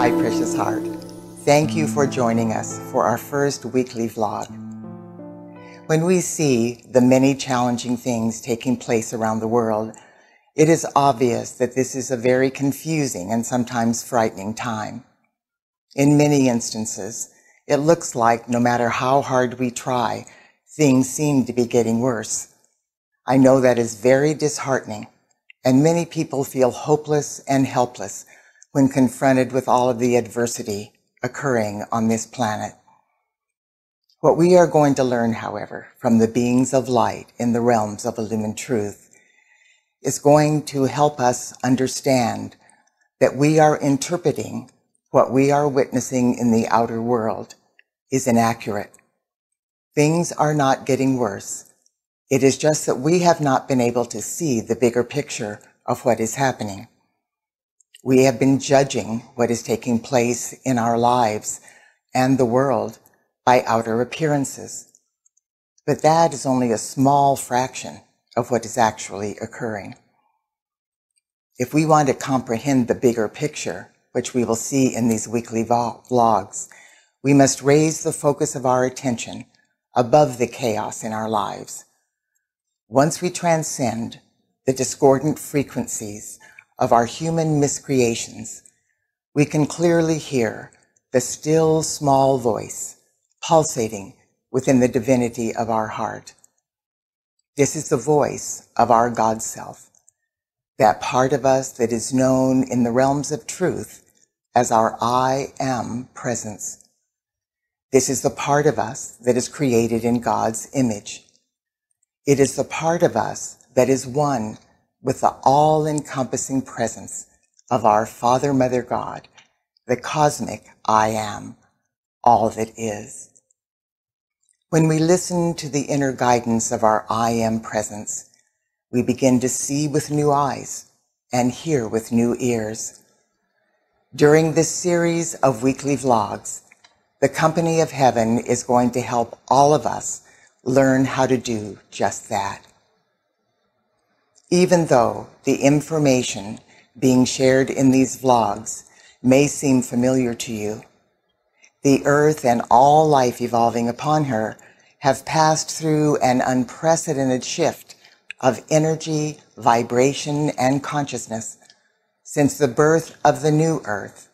Hi, precious heart. Thank you for joining us for our first weekly vlog. When we see the many challenging things taking place around the world, it is obvious that this is a very confusing and sometimes frightening time. In many instances, it looks like no matter how hard we try, things seem to be getting worse. I know that is very disheartening, and many people feel hopeless and helpless when confronted with all of the adversity occurring on this planet. What we are going to learn, however, from the beings of light in the realms of illumined truth is going to help us understand that we are interpreting what we are witnessing in the outer world is inaccurate. Things are not getting worse. It is just that we have not been able to see the bigger picture of what is happening. We have been judging what is taking place in our lives and the world by outer appearances. But that is only a small fraction of what is actually occurring. If we want to comprehend the bigger picture, which we will see in these weekly vlogs, we must raise the focus of our attention above the chaos in our lives. Once we transcend the discordant frequencies of our human miscreations, we can clearly hear the still small voice pulsating within the divinity of our heart. This is the voice of our God Self, that part of us that is known in the realms of truth as our I Am presence. This is the part of us that is created in God's image. It is the part of us that is one with the all-encompassing presence of our Father, Mother, God, the cosmic I Am, all that is. When we listen to the inner guidance of our I Am presence, we begin to see with new eyes and hear with new ears. During this series of weekly vlogs, the company of heaven is going to help all of us learn how to do just that. Even though the information being shared in these vlogs may seem familiar to you, the earth and all life evolving upon her have passed through an unprecedented shift of energy, vibration, and consciousness since the birth of the new earth,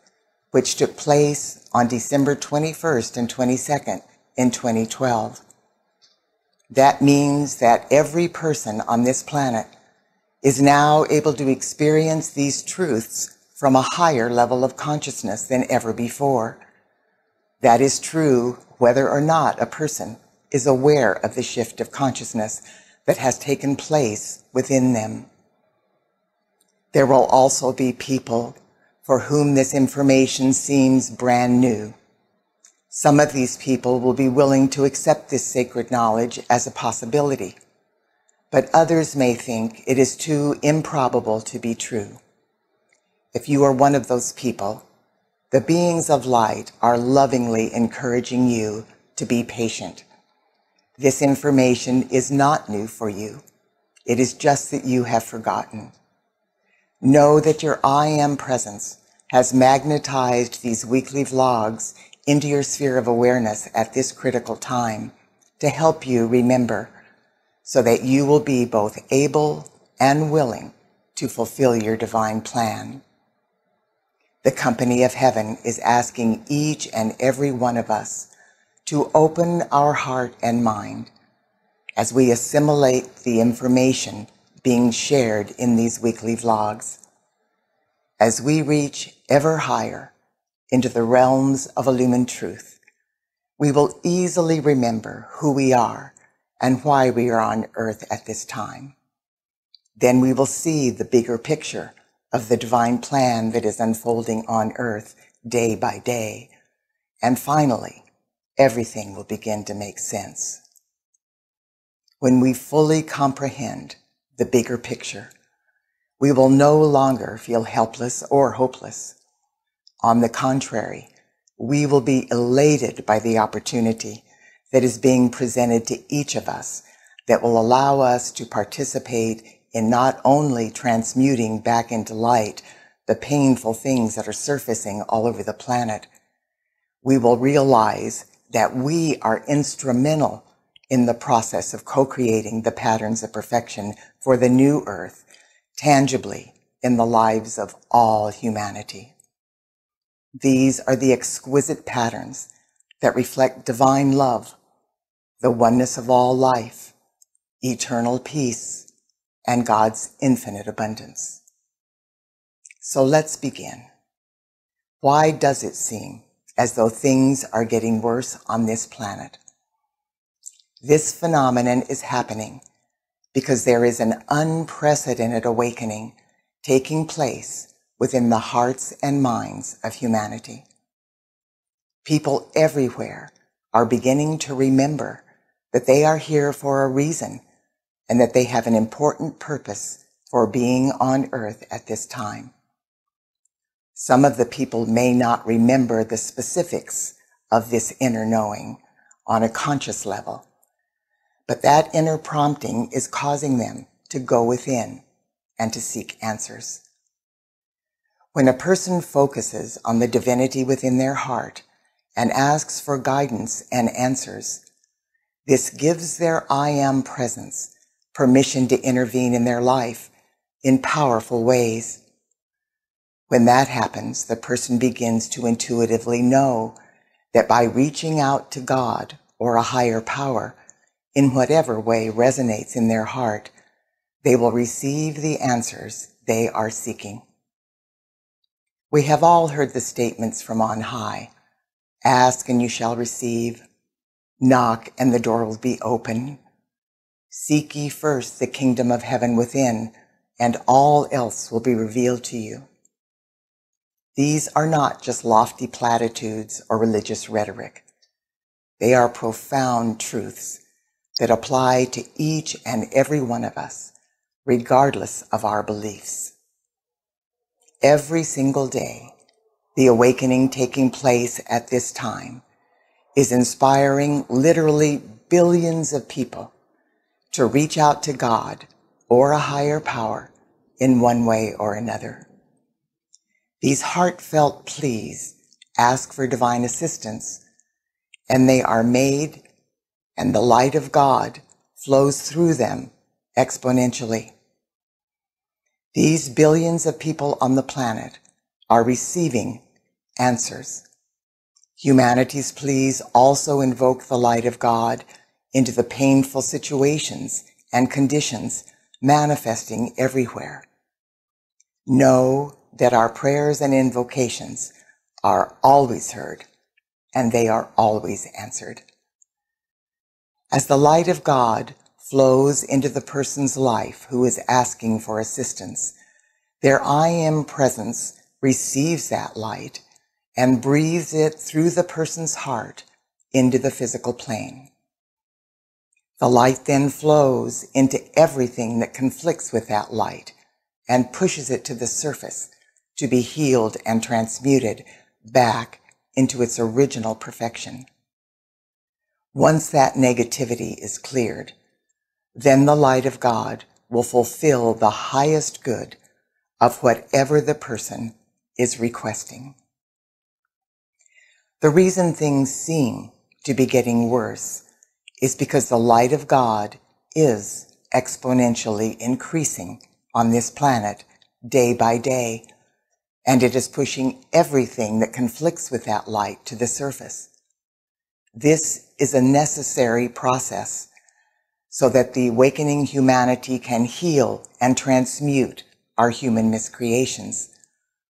which took place on December 21st and 22nd in 2012. That means that every person on this planet is now able to experience these truths from a higher level of consciousness than ever before. That is true whether or not a person is aware of the shift of consciousness that has taken place within them. There will also be people for whom this information seems brand new. Some of these people will be willing to accept this sacred knowledge as a possibility, but others may think it is too improbable to be true. If you are one of those people, the beings of light are lovingly encouraging you to be patient. This information is not new for you. It is just that you have forgotten. Know that your I Am presence has magnetized these weekly vlogs into your sphere of awareness at this critical time to help you remember, so that you will be both able and willing to fulfill your divine plan. The company of heaven is asking each and every one of us to open our heart and mind as we assimilate the information being shared in these weekly vlogs. As we reach ever higher into the realms of illumined truth, we will easily remember who we are and why we are on earth at this time. Then we will see the bigger picture of the divine plan that is unfolding on earth day by day. And finally, everything will begin to make sense. When we fully comprehend the bigger picture, we will no longer feel helpless or hopeless. On the contrary, we will be elated by the opportunity that is being presented to each of us that will allow us to participate in not only transmuting back into light, the painful things that are surfacing all over the planet, we will realize that we are instrumental in the process of co-creating the patterns of perfection for the new earth, tangibly in the lives of all humanity. These are the exquisite patterns that reflect divine love, the oneness of all life, eternal peace, and God's infinite abundance. So let's begin. Why does it seem as though things are getting worse on this planet? This phenomenon is happening because there is an unprecedented awakening taking place within the hearts and minds of humanity. People everywhere are beginning to remember that they are here for a reason and that they have an important purpose for being on earth at this time. Some of the people may not remember the specifics of this inner knowing on a conscious level, but that inner prompting is causing them to go within and to seek answers. When a person focuses on the divinity within their heart and asks for guidance and answers, this gives their I Am presence permission to intervene in their life in powerful ways. When that happens, the person begins to intuitively know that by reaching out to God or a higher power, in whatever way resonates in their heart, they will receive the answers they are seeking. We have all heard the statements from on high: ask and you shall receive, knock and the door will be open, seek ye first the kingdom of heaven within, and all else will be revealed to you. These are not just lofty platitudes or religious rhetoric. They are profound truths that apply to each and every one of us, regardless of our beliefs. Every single day, the awakening taking place at this time is inspiring literally billions of people to reach out to God or a higher power in one way or another. These heartfelt pleas ask for divine assistance, and they are made, and the light of God flows through them exponentially. These billions of people on the planet are receiving answers. Humanity's pleas also invoke the light of God into the painful situations and conditions manifesting everywhere. Know that our prayers and invocations are always heard, and they are always answered. As the light of God flows into the person's life who is asking for assistance, their I Am presence receives that light and breathes it through the person's heart into the physical plane. The light then flows into everything that conflicts with that light and pushes it to the surface to be healed and transmuted back into its original perfection. Once that negativity is cleared, then the light of God will fulfill the highest good of whatever the person is requesting. The reason things seem to be getting worse is because the light of God is exponentially increasing on this planet day by day, and it is pushing everything that conflicts with that light to the surface. This is a necessary process so that the awakening humanity can heal and transmute our human miscreations,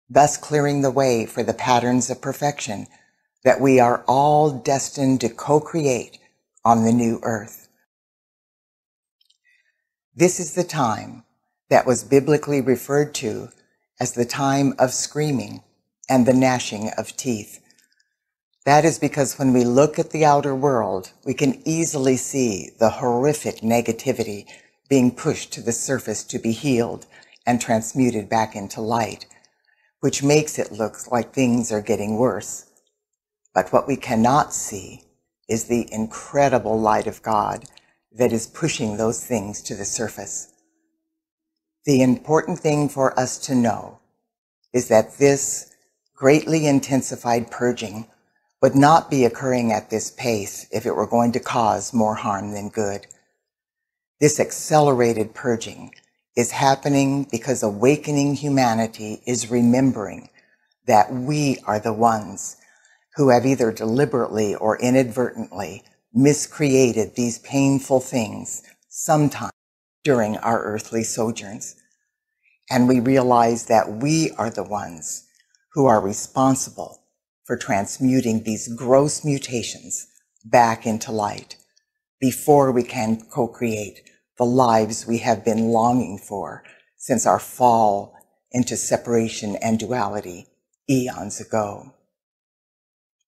thus clearing the way for the patterns of perfection that we are all destined to co-create on the new earth. This is the time that was biblically referred to as the time of screaming and the gnashing of teeth. That is because when we look at the outer world, we can easily see the horrific negativity being pushed to the surface to be healed and transmuted back into light, which makes it look like things are getting worse. But what we cannot see is the incredible light of God that is pushing those things to the surface. The important thing for us to know is that this greatly intensified purging would not be occurring at this pace if it were going to cause more harm than good. This accelerated purging is happening because awakening humanity is remembering that we are the ones who have either deliberately or inadvertently miscreated these painful things sometime during our earthly sojourns. And we realize that we are the ones who are responsible for transmuting these gross mutations back into light before we can co-create the lives we have been longing for since our fall into separation and duality eons ago.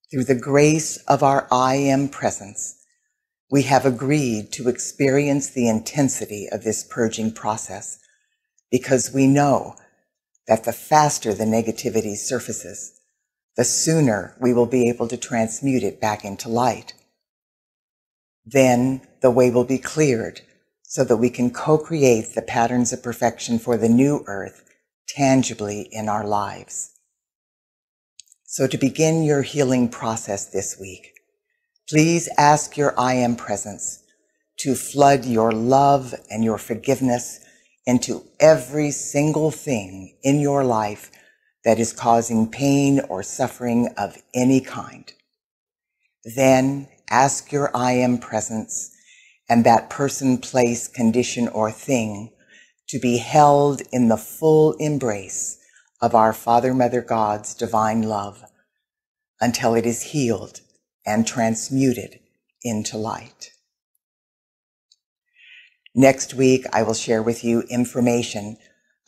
Through the grace of our I Am presence, we have agreed to experience the intensity of this purging process because we know that the faster the negativity surfaces, the sooner we will be able to transmute it back into light. Then the way will be cleared so that we can co-create the patterns of perfection for the new earth tangibly in our lives. So to begin your healing process this week, please ask your I Am presence to flood your love and your forgiveness into every single thing in your life that is causing pain or suffering of any kind. Then ask your I Am presence and that person, place, condition, or thing to be held in the full embrace of our Father, Mother, God's divine love until it is healed and transmuted into light. Next week, I will share with you information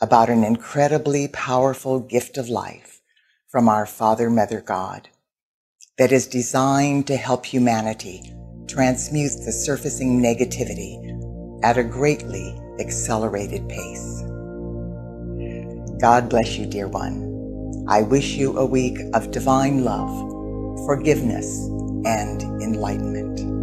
about an incredibly powerful gift of life from our Father, Mother, God that is designed to help humanity transmute the surfacing negativity at a greatly accelerated pace. God bless you, dear one. I wish you a week of divine love, forgiveness, and enlightenment.